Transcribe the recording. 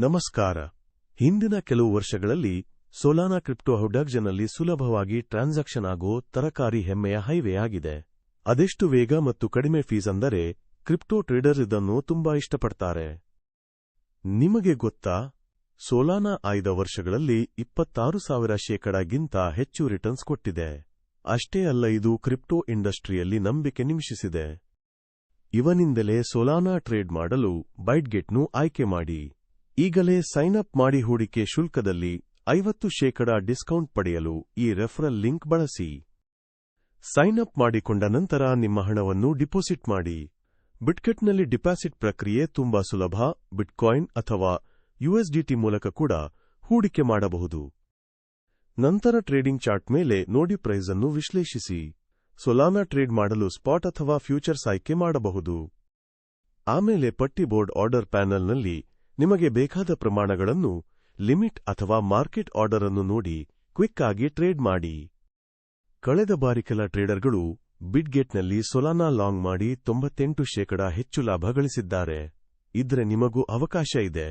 ನಮಸ್ಕಾರ. ಹಿಂದಿನ ಕೆಲವು ವರ್ಷಗಳಲ್ಲಿ ಸೊಲಾನಾ ಕ್ರಿಪ್ಟೋ ಹಡಾಗ್ನಲ್ಲಿ ಸುಲಭವಾಗಿ ಟ್ರಾನ್ಸಾಕ್ಷನ್ ಆಗೋ ತರಕಾರಿ ಹೆಮ್ಮೆಯ ಹೈವೇ ಆಗಿದೆ. ಅದೆಷ್ಟು ವೇಗ ಮತ್ತು ಕಡಿಮೆ ಫೀಸ್ ಅಂದರೆ ಕ್ರಿಪ್ಟೋ ಟ್ರೇಡರ್ ಇದನ್ನು ತುಂಬಾ ಇಷ್ಟಪಡ್ತಾರೆ. ನಿಮಗೆ ಗೊತ್ತಾ, ಸೊಲಾನಾ 5 ವರ್ಷಗಳಲ್ಲಿ 26,000% ಹೆಚ್ಚು ರಿಟರ್ನ್ಸ್ ಕೊಟ್ಟಿದೆ. ಅಷ್ಟೇ ಅಲ್ಲ, ಇದು ಕ್ರಿಪ್ಟೋ ಇಂಡಸ್ಟ್ರಿಯಲ್ಲಿ ನಂಬಿಕೆ ನಿಮಿಷಿಸಿದೆ. ಇವನಿಂದಲೇ ಸೊಲಾನಾ ಟ್ರೇಡ್ ಮಾಡಲು ಬೈಟ್ಗೆಟ್ನ್ನು ಆಯ್ಕೆ ಮಾಡಿ. ಈಗಲೇ ಸೈನ್ ಅಪ್ ಮಾಡಿ. ಹೂಡಿಕೆ ಶುಲ್ಕದಲ್ಲಿ 50% ಡಿಸ್ಕೌಂಟ್ ಪಡೆಯಲು ಈ ರೆಫರಲ್ ಲಿಂಕ್ ಬಳಸಿ. ಸೈನ್ ಅಪ್ ಮಾಡಿಕೊಂಡ ನಂತರ ನಿಮ್ಮ ಹಣವನ್ನು ಡಿಪಾಸಿಟ್ ಮಾಡಿ. ಬಿಟ್ಗೆಟ್ನಲ್ಲಿ ಡಿಪಾಸಿಟ್ ಪ್ರಕ್ರಿಯೆ ತುಂಬಾ ಸುಲಭ. ಬಿಟ್ಕಾಯಿನ್ ಅಥವಾ USDT ಮೂಲಕ ಕೂಡ ಹೂಡಿಕೆ ಮಾಡಬಹುದು. ನಂತರ ಟ್ರೇಡಿಂಗ್ ಚಾರ್ಟ್ ಮೇಲೆ ನೋಡಿ ಪ್ರೈಸ್ ಅನ್ನು ವಿಶ್ಲೇಷಿಸಿ. ಸೊಲಾನಾ ಟ್ರೇಡ್ ಮಾಡಲು ಸ್ಪಾಟ್ ಅಥವಾ ಫ್ಯೂಚರ್ಸ್ ಆಯ್ಕೆ ಮಾಡಬಹುದು. ಆಮೇಲೆ ಪಟ್ಟಿ ಬೋರ್ಡ್ ಆರ್ಡರ್ ಪ್ಯಾನೆಲ್ನಲ್ಲಿ ನಿಮಗೆ ಬೇಕಾದ ಪ್ರಮಾಣಗಳನ್ನು, ಲಿಮಿಟ್ ಅಥವಾ ಮಾರ್ಕೆಟ್ ಆರ್ಡರ್ ಅನ್ನು ನೋಡಿ ಕ್ವಿಕ್ ಆಗಿ ಟ್ರೇಡ್ ಮಾಡಿ. ಕಳೆದ ಬಾರಿ ಕೆಲ ಟ್ರೇಡರ್ಗಳು ಬಿಟ್ಗೆಟ್ನಲ್ಲಿ ಸೊಲಾನಾ ಲಾಂಗ್ ಮಾಡಿ 98% ಹೆಚ್ಚು ಲಾಭ ಗಳಿಸಿದ್ದಾರೆ. ಇದ್ರೆ ನಿಮಗೂ ಅವಕಾಶ ಇದೆ.